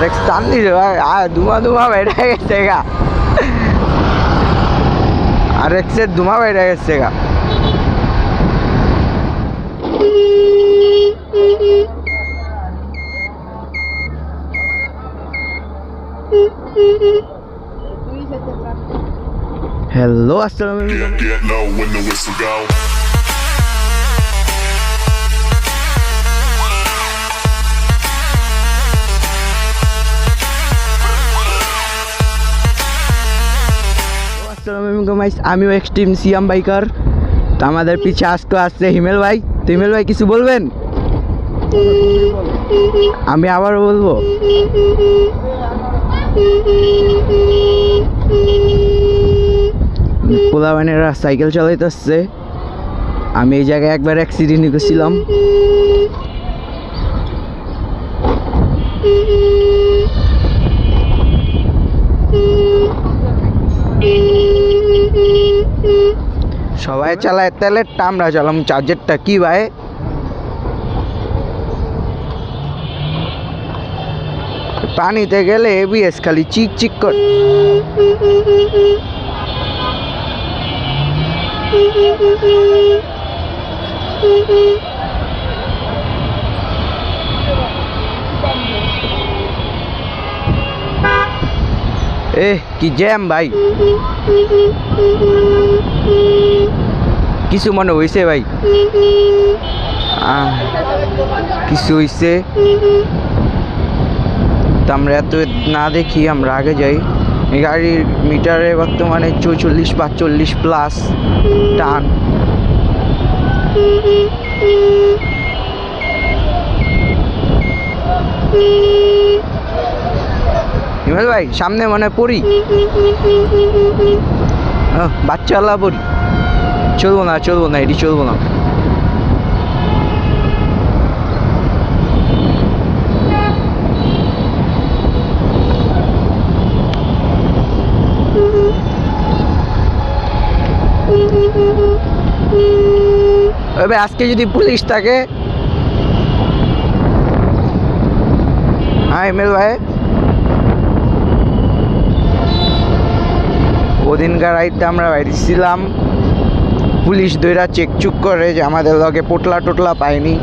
আরেক টান দিছে ভাই, ধুমা ধুমা বেড়ে গেছে গা, আরেক সে ধুমা বেড়ে গেছে গা। হ্যালো, আসসালামু আলাইকুম। আমিও এক্সট্রিম সিয়াম বাইকার। তো আমাদের পিছে আজকে আসছে হিমেল ভাই। তো হিমেল ভাই কিছু বলবেন? আমি আবার বলবো, পোলাবানেরা সাইকেল চালাইতেছে। আমি এই জায়গায় একবার অ্যাক্সিডেন্ট করেছিলাম। সবাই চালায় তাহলে আমরা চালাম চার্জারটা কি ভাই? পানিতে গেলে এবিএস খালি চিক চিক কর। কি জ্যাম ভাই, কিছু মনে হয়েছে ভাই? কিছু হয়েছে তো আমরা এত না দেখি, আমরা আগে যাই। এই গাড়ির মিটারে বর্তমানে 44-45 প্লাস টান। হিমেল ভাই সামনে মনে পড়ি, বাচ্চাওয়ালা পড়ি। চলবো না এটি চলবো না। এবার আজকে যদি পুলিশ থাকে, হ্যাঁ হিমেল ভাই, ওদিনকার রাইতে আমরা বাইরেছিলাম, পুলিশ দইরা চেক চুক করে যে আমাদের লগে পোটলা টোটলা পায়নি।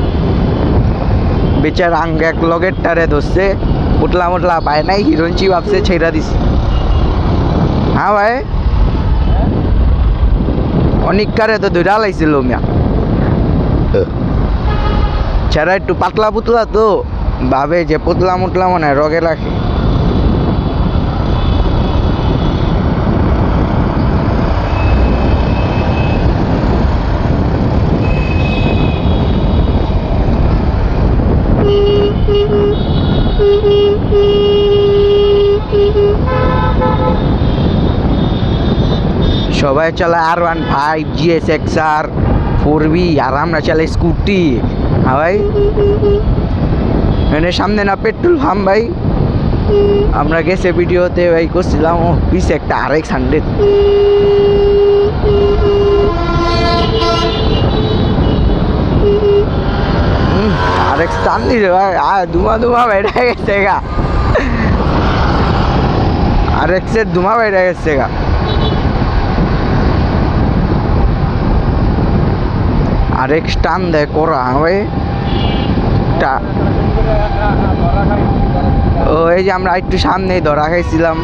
বেচার আঙ্গ এক লগের টারে ধরছে, পোটলা মোটলা পায় নাই, হিরোঞ্চি ভাবছে ছেড়া দিছে। হ্যাঁ ভাই, অনেক কারে তো ধৈরা লাইছিল মিয়া। ছেড়া একটু পাতলা পুতলা তো ভাবে যে পোতলা মোটলা মনে রগে রাখে। সবাই চালায় R15 GSX-R 4B, আর আমরা চালাই স্কুটি। হ্যাঁ ভাই, এনে সামনে না পেট্রোল পাম্প ভাই। আমরা গেছে ভিডিওতে ভাই করছিলাম, ও পিছে একটা RX-100। RX টান দিছে ভাই, ধুমা ধুমা বেড়ে গেছে গা, RX এর ধুমা বেড়ে গেছে গা। RX টান দেয় করা ভাই। ও এই যে আমরা একটু সামনেই ধরা খাইছিলাম,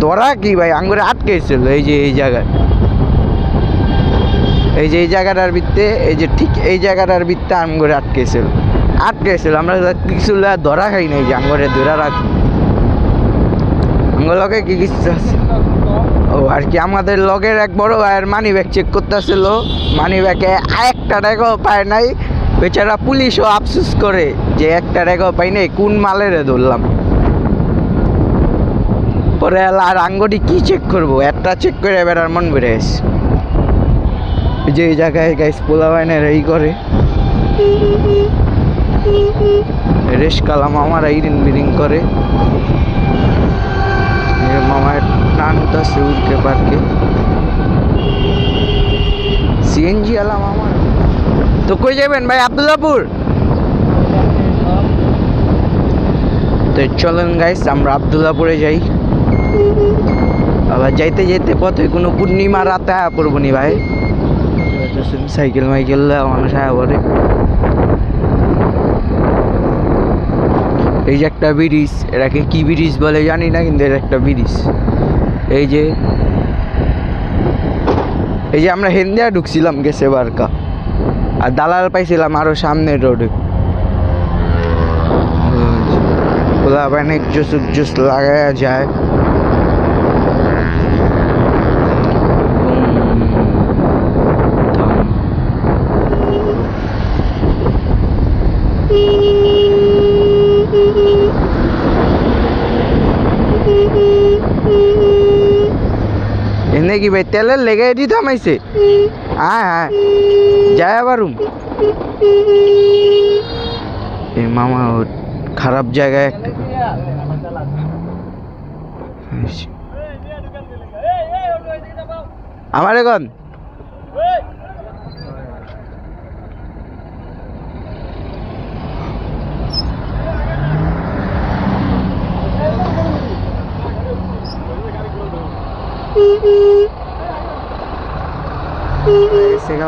ধরা কি ভাই আঙ্গুরে আটকেছিল। এই যে এই জায়গায়, এই যে এই জায়গাটার ভিত্তে, এই যে ঠিক এই জায়গাটার ভিত্তে আঙ্গুরে আটকেছিল। আমরা কিছু ধরা খাই নাই, যে আঙ্গুরে ধরা রাখ আঙ্গুলকে কি কিছু আছে। ও আর কি, আমাদের লগের এক বড় ভাইয়ের মানি ব্যাগ চেক করতেছিল, মানি ব্যাগে একটা টাকাও পায় নাই। বেচারা পুলিশও আফসোস করে যে একটা টাকাও পাই নাই, কোন মালের ধরলাম। পরে আর আঙ্গুটি কি চেক করবো, একটা চেক করে বেড়ার মন বেড়ে গেছে। যে এই জায়গায় গাইস পোলাবাইনের এই করে রেশ কালা মামারা ইরিন বিরিং করে। মামার টানতাছে উড়কে পার্কে, সিএনজি আলা মামার। তো কই যাবেন ভাই? আব্দুল্লাহপুর। তো চলেন গাইস আমরা আব্দুল্লাহপুরে যাই। আবার যাইতে যাইতে পথে কোনো পূর্ণিমা রাতে আয়া পড়বো নি ভাই। সাইকেল মাইকেল মানুষ আয়া পড়ে। এই যে একটা ব্রিজ, এটাকে কি ব্রিজ বলে জানি না, কিন্তু এটা একটা ব্রিজ। এই যে আমরা হেন্দিয়া ঢুকছিলাম গেছে বারকা, আর দালাল পাইছিলাম আরো সামনের রোডে। খোলা পানি জুস লাগায়া যায়। এনে কি ভাই তেলের লেগে এটি থামাইছে? হ্যাঁ হ্যাঁ যায় আবারুম। এই মামা খারাপ জায়গায় একটা। আমার এখন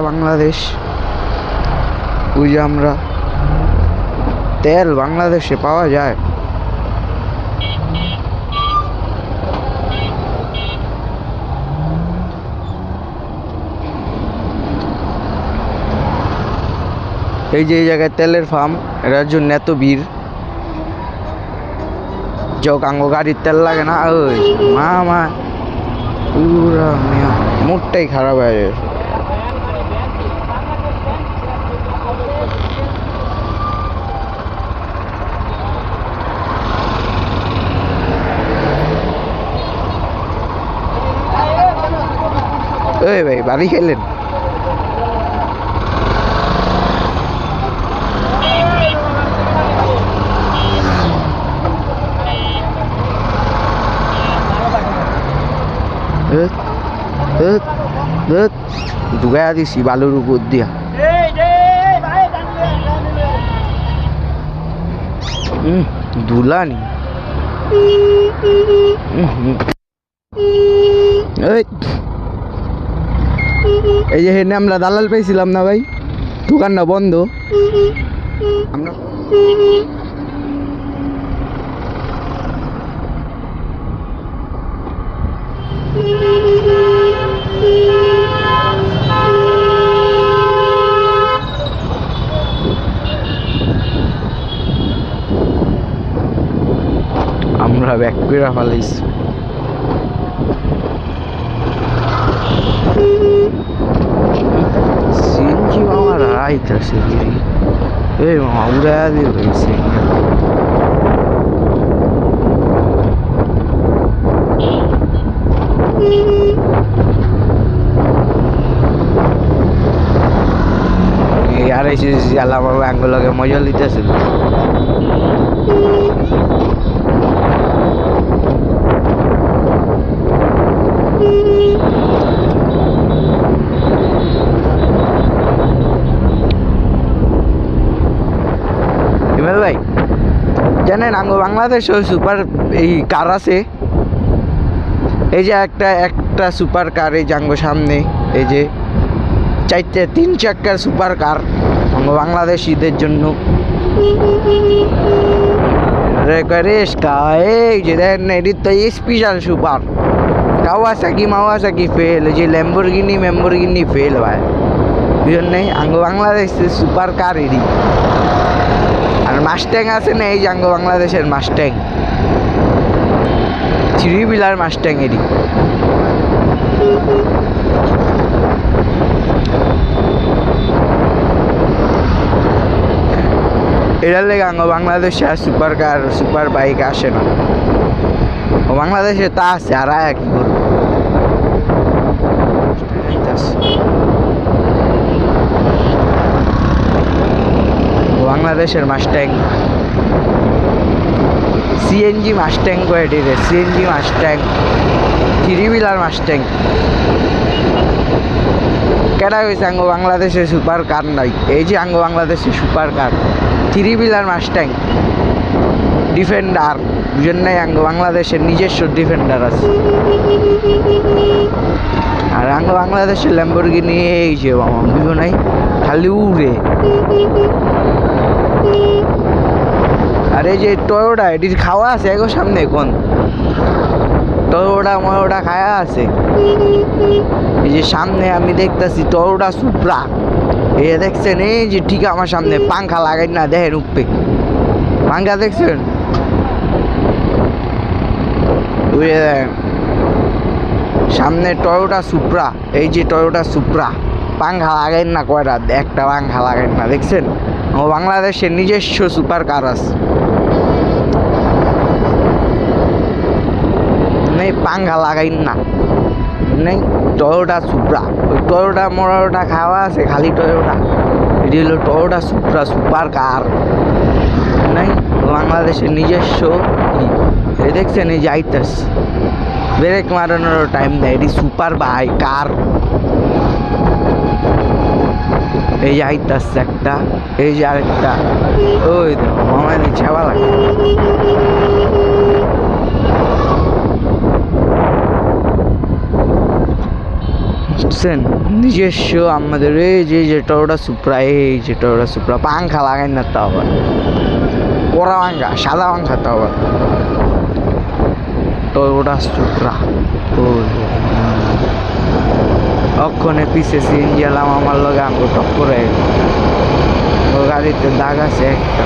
বাংলাদেশ বুঝি আমরা তেল বাংলাদেশে পাওয়া যায়। এই যে এই জায়গায় তেলের ফার্ম, এটার জন্য এত ভিড়। কাঙ্গো গাড়ির তেল লাগে না। ওই মা পুরা মুডটাই খারাপ হয়ে যায়। ওই ভাই বাড়ি খেলেন? ঢুকাইয়া দিছি বালুর উপর দিয়া। দুলানি এই যে হেনে আমরা দালাল পেয়েছিলাম না ভাই, দোকানটা বন্ধ। আমরা ব্যাক করে ফেলাইছি। সিএনজি মামা রাইতাছে এই মামা উড়া দিয়ে রয়েছে। আর এসে আমার আঙ্গুলকে মজা লিতেছে। ভাই জানেন আঙ্গো বাংলাদেশে সুপার এই কার আছে? এই যে একটা সুপার কার এই জাঙ্গো সামনে, এই যে 3 চাকার সুপার কার আঙ্গো বাংলাদেশিদের জন্য। এই যে দেখেন এটি তো স্পেশাল সুপার কাওয়াসাকি ফেল। যে ল্যাম্বরগিনি ফেল ভাই, বুঝলেন নাই? আঙ্গো বাংলাদেশের সুপার কার এটি। আর মাস্ট্যাং আছে না, এই যে আঙ্গো বাংলাদেশের মাস্ট্যাং, 3 হুইলার মাস্ট্যাং এটি। এটার লেগে আঙ্গো বাংলাদেশে আর সুপার বাইক আসে না। ও বাংলাদেশে তা আছে, আর কি করবো। বাংলাদেশের মাস্ট্যাং সিএনজি মাস্ট্যাং কয়টি রে? CNG mustang, 3 wheeler mustang. কেডা হয়েছে আঙ্গ বাংলাদেশে সুপার কার নাই? এই যে আঙ্গ বাংলাদেশে super car 3 wheeler Mustang defender, বুঝেন নাই? আঙ্গ বাংলাদেশের নিজস্ব ডিফেন্ডার আছে। আর আঙ্গ বাংলাদেশের ল্যাম্বরগিনি এই যে বাবা বুঝো নাই, খালি উড়ে। আর এই যে টয়োটা, এটির খাওয়া আছে এগো সামনে কোন টয়োটা ময়োটা খাওয়া আছে। এই যে সামনে আমি দেখতেছি টয়োটা সুপ্রা, এই দেখছেন? এই যে ঠিক আমার সামনে পাংখা লাগাই না, দেখেন উপরে পাংখা দেখছেন? সামনে টয়োটা সুপ্রা, এই যে টয়োটা সুপ্রা, পাংখা লাগাইন না কয়টা, একটা পাংখা লাগাইন না, দেখছেন? ও বাংলাদেশের নিজস্ব সুপার কার আছে, নেই পাংখা লাগাইন না, নেই টয়োটা সুপ্রা। ওই টয়োটা মোড়াটা খাওয়া আছে, খালি টয়োটা, এটি হলো টয়োটা সুপ্রা সুপার কার, নাই বাংলাদেশের নিজস্ব। এই দেখছেন? এই যে আইতাস, ব্রেক মারানোর টাইম নেই, এটি সুপার বাই কার। এই যে আইতাস একটা, এই যে আরেকটা, ওই তো মামা নিচ্ছে আবার লাগে। বুঝছেন? নিজস্ব আমাদের এই যে যেটা ওটা সুপ্রা, এই যেটা ওটা সুপ্রা, পাংখা লাগাই না তো আবার, কড়া পাংখা, সাদা পাংখা তো আবার টয়োটা সুপ্রা। অক্ষণে পিছে সিএনজি এলাম আমার লগে আঙ্গো টক্করে, ও গাড়িতে দাগ আছে একটা,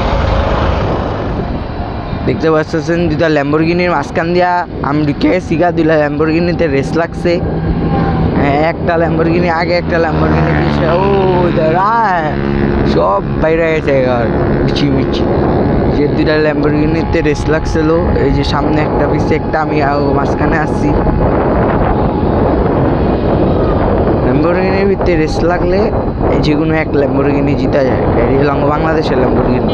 দেখতে পাচ্ছেন? দুটা ল্যাম্বরগিনির মাঝখান দিয়া আমি ঢুকে সিগা, দুইটা ল্যাম্বরগিনিতে রেস লাগছে। একটা ল্যাম্বরগিনি আগে, একটা ল্যাম্বরগিনি পিছে, ও দাঁড়ায় সব বাইরে গেছে মিচি মিচি। যে দুইটা ল্যাম্বরগিনিতে রেস লাগছিল, এই যে সামনে একটা পিছে একটা, আমি মাঝখানে আসছি। ল্যাম্বরগিনির ভিতরে রেস লাগলে যে কোনো এক ল্যাম্বরগিনি জিতা যায়, এই হলো বাংলাদেশের ল্যাম্বরগিনি।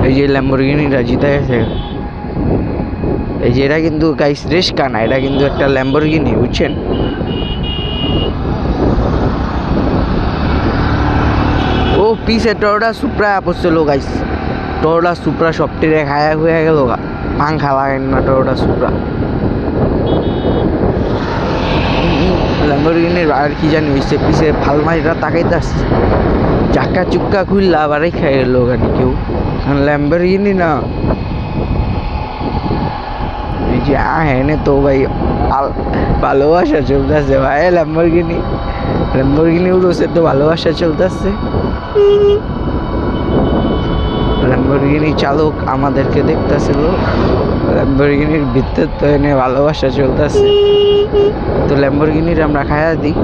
এই যে ল্যাম্বরগিনিটা জিতা গেছে, এই যে এটা কিন্তু গাইস রেস কার না, এটা কিন্তু একটা ল্যাম্বরগিনি, বুঝছেন? ও পিছে টয়োটা সুপ্রা পড়ছিল গাইস, টয়োটা সুপ্রা সবটিরে খায়া হয়ে গেল, পাংখা লাগাই না টয়োটা সুপ্রা। ল্যাম্বরগিনির আর কি জানি হয়েছে, পিছে ফালমারিটা তাকাইতেছে, চাক্কা চুক্কা খুললা আবার খাই গেল গাড়ি কেউ, ল্যাম্বরগিনি না। এই যে হেনে তো ভাই ভালোবাসা চলতেছে ভাই, ল্যাম্বরগিনি উড়োছে তো ভালোবাসা চলতেছে। ল্যাম্বরগিনি চালক আমাদেরকে দেখতেছিল, ল্যাম্বরগিনির ভিতর তো এনে ভালোবাসা চলতেছে, তো ল্যাম্বরগিনির আমরা খায়া দিই।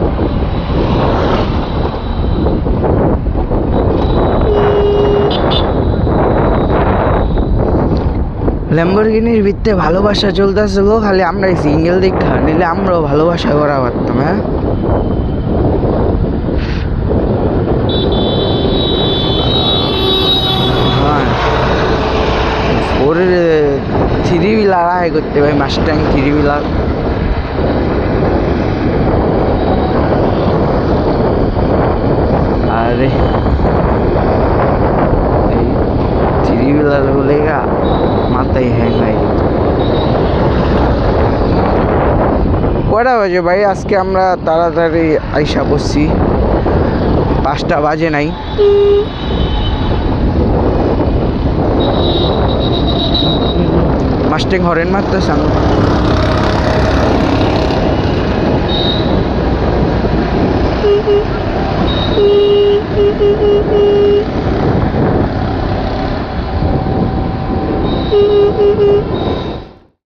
ল্যাম্বরগিনির ভিতরে ভালোবাসা চলতেছিল, খালি আমরা সিঙ্গেল দেখা নিলে আমরাও ভালোবাসা করা পারতাম। হ্যাঁ, ওর 3 হুইলার আয় করতে ভাই, মাস্টাং 3 হুইলার। আরে এই 3 হুইলার বলে মাথায় হ্যাং হয়ে গেল। কয়টা বাজে ভাই? আজকে আমরা তাড়াতাড়ি আইসা বসছি, 5টা বাজে নাই। মাস্টাং হরেন মারতেছে,